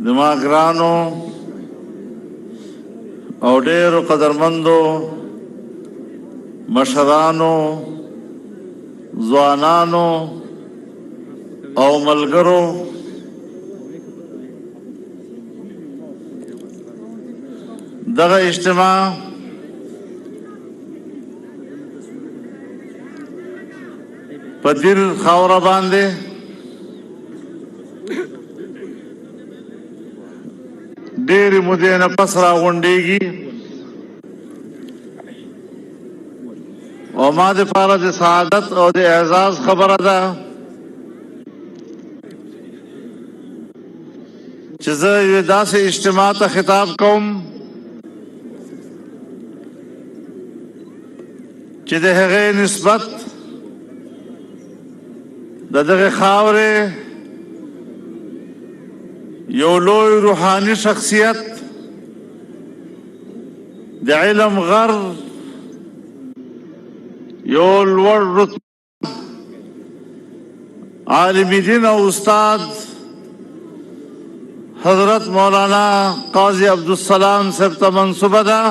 زما ګرانو او ډېرو قدرمندو مشرانو ځوانانو او ملګرو، دغه اجتماع په دیر خاوره باندې ډېرې مودې نه پس راغونډېږي او ما دپاره د سعادت او د اعزاز خبره ده چې زه یوې داسې اجتماع ته خطاب کوم چې د هغې نسبت د دغې خاورې یو لوی روحاني شخصیت، د علم غر، یو لوړ رتبه عالم دین او استاد حضرت مولانا قاضی عبدالسلام صاحب ته منسوبه ده.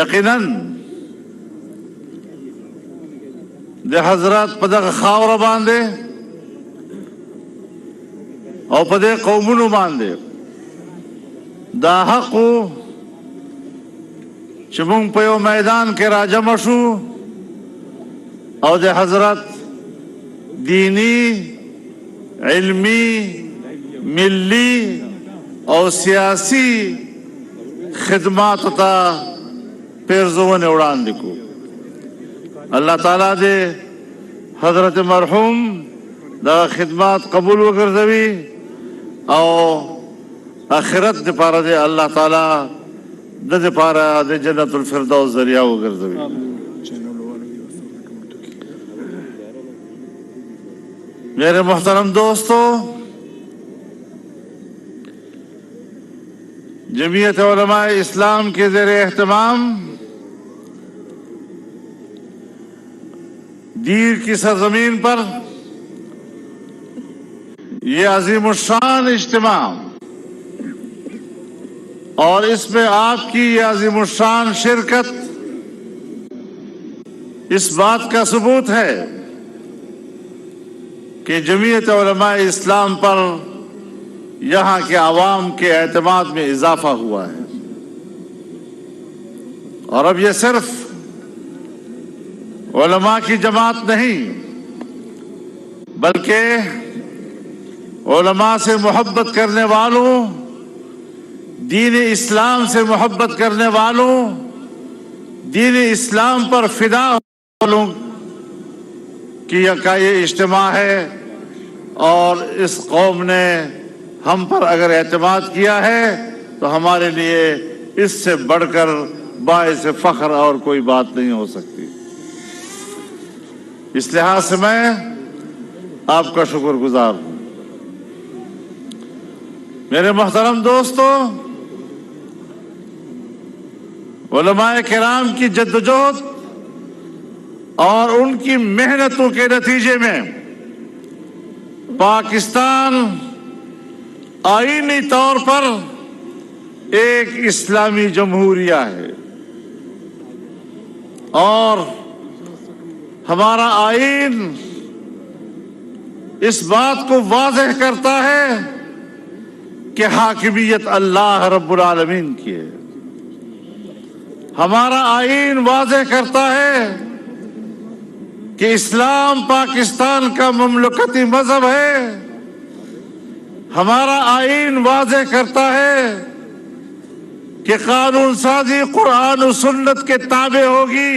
یقیناً د حضرت په دغه خاوره باندې او په دې قومونو باندې دا حق و چې موږ په یو میدان کې راجمع شو او د حضرت دینی، علمی، ملی او سیاسی خدماتو ته پیرزونې وړاندې کړو. الله تعالی دې حضرت مرحوم دا خدمات قبول وګرځوي او آخرت دپاره دې الله تعالی د دپاره د جنت الفردوس ذریعہ وګرځوي. میرے محترم دوستو، جمعیت علماء اسلام کے زیر اہتمام دیر کی سرزمین پر یہ عظیم الشان اجتماع اور اس میں آپ کی یہ عظیم الشان شرکت اس بات کا ثبوت ہے کہ جمعیت علماء اسلام پر یہاں کے عوام کے اعتماد میں اضافہ ہوا ہے. اور اب یہ صرف علماء کی جماعت نہیں بلکہ علماء سے محبت کرنے والوں، دین اسلام سے محبت کرنے والوں، دین اسلام پر فدا والوں کی کا یہ اجتماع ہے. اور اس قوم نے ہم پر اگر اعتماد کیا ہے تو ہمارے لیے اس سے بڑھ کر باعث فخر اور کوئی بات نہیں ہو سکتی. اس لحاظ سے میں آپ کا شکر گزار ہوں. میرے محترم دوستو، علماء کرام کی جدوجہد اور ان کی محنتوں کے نتیجے میں پاکستان آئینی طور پر ایک اسلامی جمہوریہ ہے اور ہمارا آئین اس بات کو واضح کرتا ہے کہ حاکمیت اللہ رب العالمین کی ہے. ہمارا آئین واضح کرتا ہے کہ اسلام پاکستان کا مملکتی مذہب ہے. ہمارا آئین واضح کرتا ہے کہ قانون سازی قرآن و سنت کے تابع ہوگی.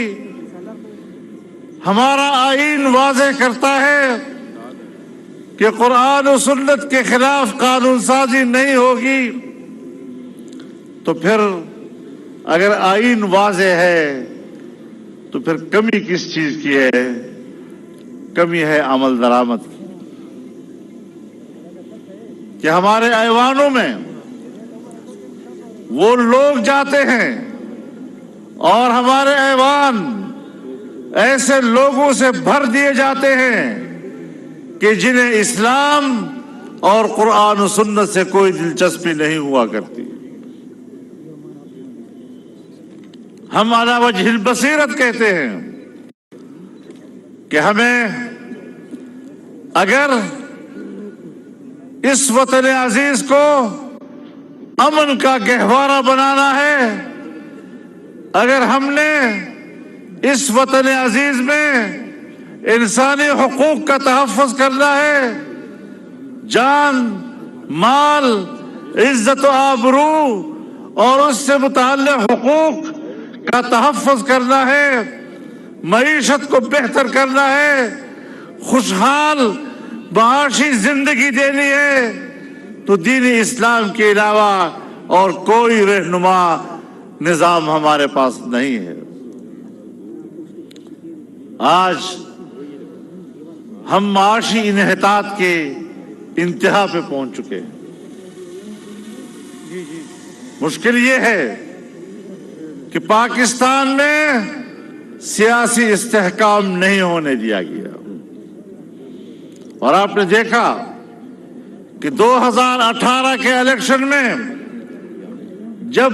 ہمارا آئین واضح کرتا ہے کہ قرآن و سنت کے خلاف قانون سازی نہیں ہوگی. تو پھر اگر آئین واضح ہے تو پھر کمی کس چیز کی ہے؟ کمی ہے عمل درآمد کی. کہ ہمارے ایوانوں میں وہ لوگ جاتے ہیں اور ہمارے ایوان ایسے لوگوں سے بھر دیے جاتے ہیں کہ جنہیں اسلام اور قرآن و سنت سے کوئی دلچسپی نہیں ہوا کرتی۔ ہم علی وجہ البصیرت کہتے ہیں کہ ہمیں اگر اس وطن عزیز کو امن کا گہوارہ بنانا ہے، اگر ہم نے اس وطن عزیز میں انسانی حقوق کا تحفظ کرنا ہے، جان، مال، عزت و آبرو اور اس سے متعلق حقوق کا تحفظ کرنا ہے، معیشت کو بہتر کرنا ہے، خوشحال معاشی زندگی دینی ہے، تو دین اسلام کے علاوہ اور کوئی رہنما نظام ہمارے پاس نہیں ہے۔ آج ہم معاشی انحطاط کے انتہا پہ پہنچ چکے ہیں۔ مشکل یہ ہے کہ پاکستان میں سیاسی استحکام نہیں ہونے دیا گیا، اور آپ نے دیکھا کہ 2018 کے الیکشن میں جب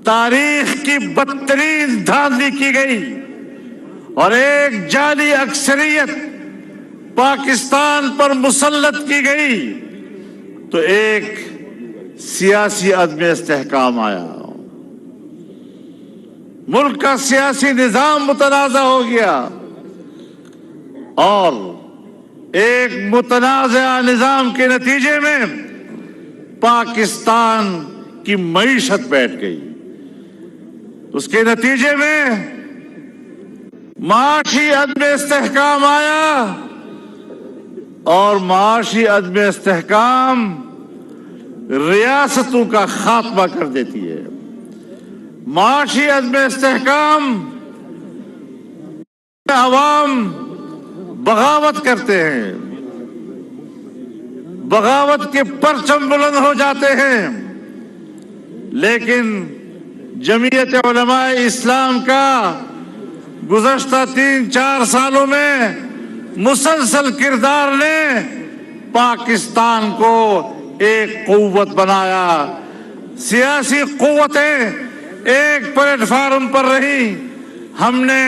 تاریخ کی بدترین دھاندلی کی گئی اور ایک جعلی اکثریت پاکستان پر مسلط کی گئی، تو ایک سیاسی عدم استحکام آیا، ملک کا سیاسی نظام متنازع ہو گیا، اور ایک متنازع نظام کے نتیجے میں پاکستان کی معیشت بیٹھ گئی۔ اس کے نتیجے میں معاشی عدم استحکام آیا، اور معاشی عدم استحکام ریاستوں کا خاتمہ کر دیتی ہے۔ معاشی عدم استحکام عوام بغاوت کرتے ہیں، بغاوت کے پرچم بلند ہو جاتے ہیں، لیکن جمعیت علماء اسلام کا گزشتہ 3-4 سالوں میں مسلسل کردار نے پاکستان کو ایک قوت بنایا۔ سیاسی قوتیں ایک پلیٹ فارم پر رہی، ہم نے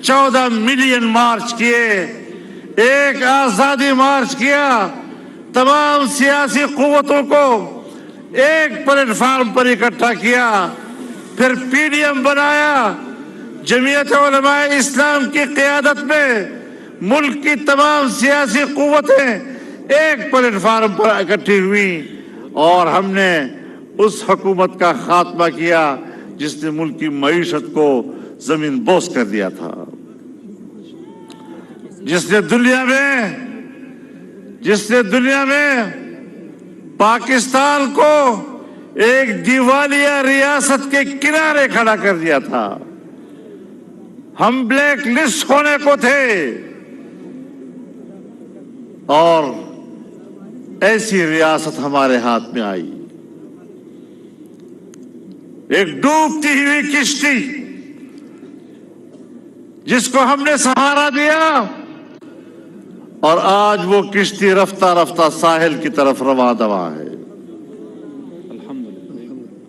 14 ملین مارچ کیے، ایک آزادی مارچ کیا، تمام سیاسی قوتوں کو ایک پلیٹ فارم پر اکٹھا کیا، پھر پی ڈی ایم بنایا، جمعیت علماء اسلام کی قیادت میں ملک کی تمام سیاسی قوتیں ایک پلیٹ فارم پر اکٹھی ہوئی، اور ہم نے اس حکومت کا خاتمہ کیا جس نے ملک کی معیشت کو زمین بوس کر دیا تھا، جس نے دنیا میں پاکستان کو ایک دیوالیہ ریاست کے کنارے کھڑا کر دیا تھا۔ ہم بلیک لسٹ ہونے کو تھے، اور ایسی ریاست ہمارے ہاتھ میں آئی، ایک ڈوبتی ہوئی کشتی جس کو ہم نے سہارا دیا، اور آج وہ کشتی رفتہ رفتہ ساحل کی طرف رواں دواں ہے۔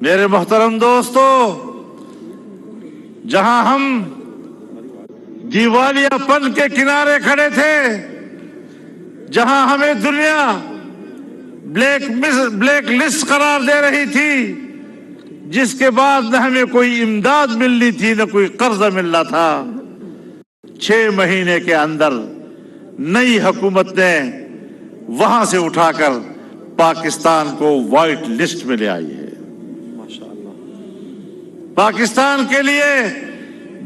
میرے محترم دوستو، جہاں ہم دیوالیہ پن کے کنارے کھڑے تھے، جہاں ہمیں دنیا بلیک لسٹ قرار دے رہی تھی، جس کے بعد نہ ہمیں کوئی امداد ملنی تھی نہ کوئی قرضہ ملنا تھا، 6 مہینے کے اندر نئی حکومت نے وہاں سے اٹھا کر پاکستان کو وائٹ لسٹ میں لے آئی ہے۔ پاکستان کے لیے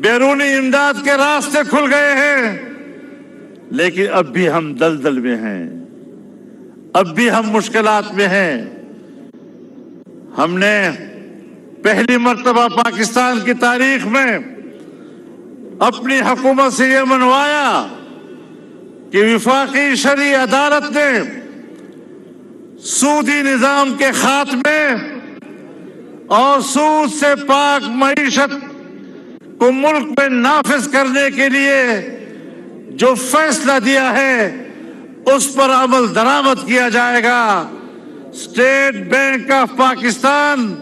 بیرونی امداد کے راستے کھل گئے ہیں، لیکن اب بھی ہم دلدل میں ہیں، اب بھی ہم مشکلات میں ہیں۔ ہم نے پہلی مرتبہ پاکستان کی تاریخ میں اپنی حکومت سے یہ منوایا کہ وفاقی شرعی عدالت نے سودی نظام کے خاتمے اور سود سے پاک معیشت کو ملک میں نافذ کرنے کے لیے جو فیصلہ دیا ہے، اس پر عمل درآمد کیا جائے گا۔ اسٹیٹ بینک آف پاکستان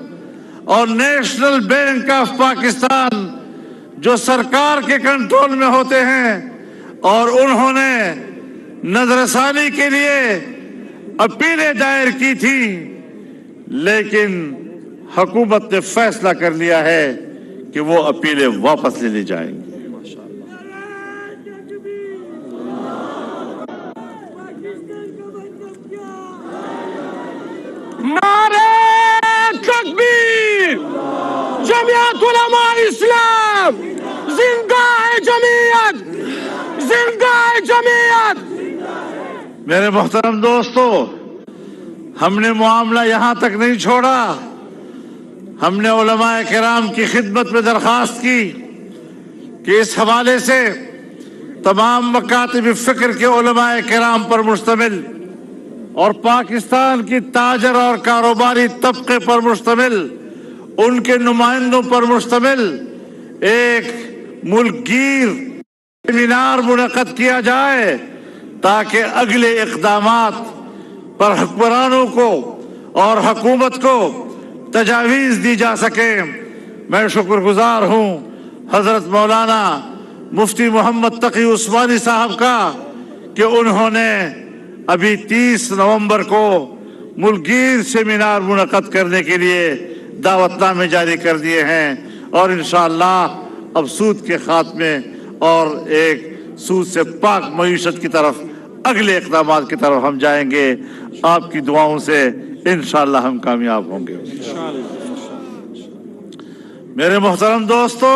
اور نیشنل بینک آف پاکستان جو سرکار کے کنٹرول میں ہوتے ہیں، اور انہوں نے نظر ثانی کے لیے اپیلیں دائر کی تھی، لیکن حکومت نے فیصلہ کر لیا ہے کہ وہ اپیلیں واپس لے لی جائیں گی۔ نعرہ تکبیر! جمعیت علماء اسلام زندہ ہے! جمعیت زندہ ہے! جمعیت! میرے محترم دوستو، ہم نے معاملہ یہاں تک نہیں چھوڑا۔ ہم نے علماء کرام کی خدمت میں درخواست کی کہ اس حوالے سے تمام مکاتب فکر کے علماء کرام پر مشتمل اور پاکستان کی تاجر اور کاروباری طبقے پر مشتمل ان کے نمائندوں پر مشتمل ایک ملک گیر سیمینار منعقد کیا جائے، تاکہ اگلے اقدامات پر حکمرانوں کو اور حکومت کو تجاویز دی جا سکے۔ میں شکر گزار ہوں حضرت مولانا مفتی محمد تقی عثمانی صاحب کا کہ انہوں نے ابھی 30 نومبر کو ملکگیر سیمینار منعقد کرنے کے لیے دعوت نامے جاری کر دیے ہیں، اور انشاءاللہ اب سود کے خاتمے اور ایک سود سے پاک معیشت کی طرف اگلے اقدامات کی طرف ہم جائیں گے۔ آپ کی دعاؤں سے انشاءاللہ ہم کامیاب ہوں گے۔ میرے محترم دوستو،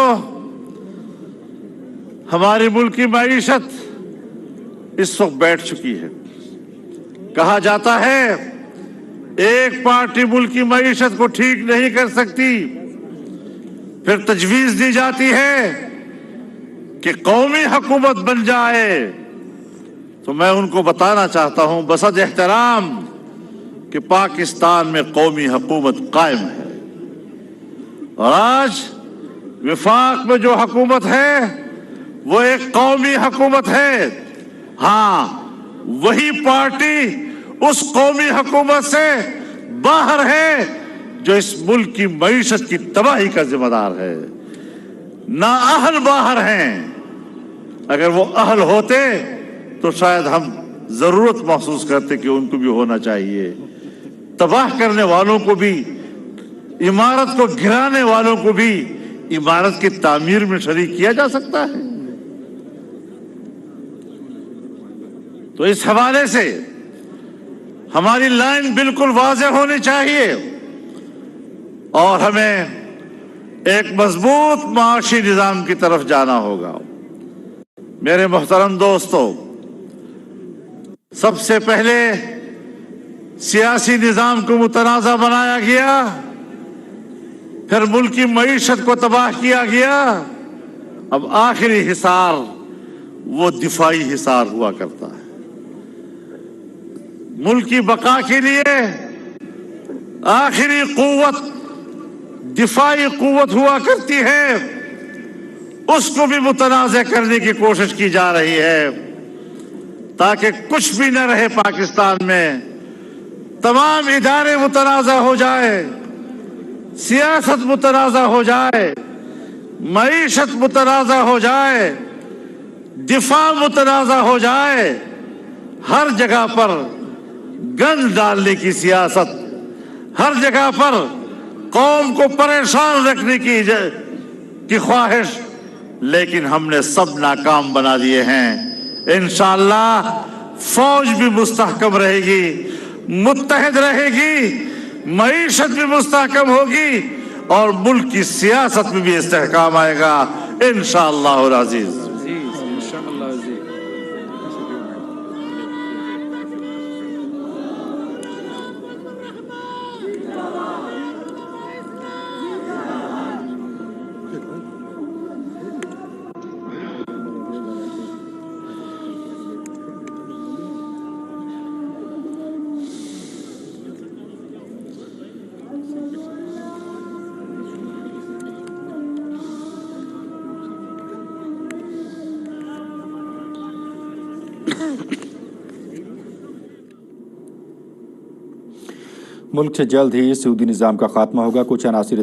ہماری ملک کی معیشت اس وقت بیٹھ چکی ہے۔ کہا جاتا ہے ایک پارٹی ملک کی معیشت کو ٹھیک نہیں کر سکتی، پھر تجویز دی جاتی ہے کہ قومی حکومت بن جائے۔ تو میں ان کو بتانا چاہتا ہوں بصد احترام کہ پاکستان میں قومی حکومت قائم ہے، اور آج وفاق میں جو حکومت ہے وہ ایک قومی حکومت ہے۔ ہاں، وہی پارٹی اس قومی حکومت سے باہر ہے جو اس ملک کی معیشت کی تباہی کا ذمہ دار ہے۔ نااہل باہر ہیں، اگر وہ اہل ہوتے تو شاید ہم ضرورت محسوس کرتے کہ ان کو بھی ہونا چاہیے۔ تباہ کرنے والوں کو بھی، عمارت کو گرانے والوں کو بھی عمارت کی تعمیر میں شریک کیا جا سکتا ہے۔ تو اس حوالے سے ہماری لائن بالکل واضح ہونی چاہیے، اور ہمیں ایک مضبوط معاشی نظام کی طرف جانا ہوگا۔ میرے محترم دوستو، سب سے پہلے سیاسی نظام کو متنازع بنایا گیا، پھر ملکی معیشت کو تباہ کیا گیا، اب آخری حصار وہ دفاعی حصار ہوا کرتا ہے۔ ملک کی بقا کے لیے آخری قوت دفاعی قوت ہوا کرتی ہے، اس کو بھی متنازع کرنے کی کوشش کی جا رہی ہے، تاکہ کچھ بھی نہ رہے پاکستان میں۔ تمام ادارے متنازع ہو جائے، سیاست متنازع ہو جائے، معیشت متنازع ہو جائے، دفاع متنازع ہو جائے، ہر جگہ پر گند ڈالنے کی سیاست، ہر جگہ پر قوم کو پریشان رکھنے کی خواہش، لیکن ہم نے سب ناکام بنا دیے ہیں۔ انشاءاللہ فوج بھی مستحکم رہے گی، متحد رہے گی، معیشت بھی مستحکم ہوگی، اور ملک کی سیاست میں بھی استحکام آئے گا انشاءاللہ العزیز۔ ملک سے جلد ہی سعودی نظام کا خاتمہ ہوگا. کچھ عناصر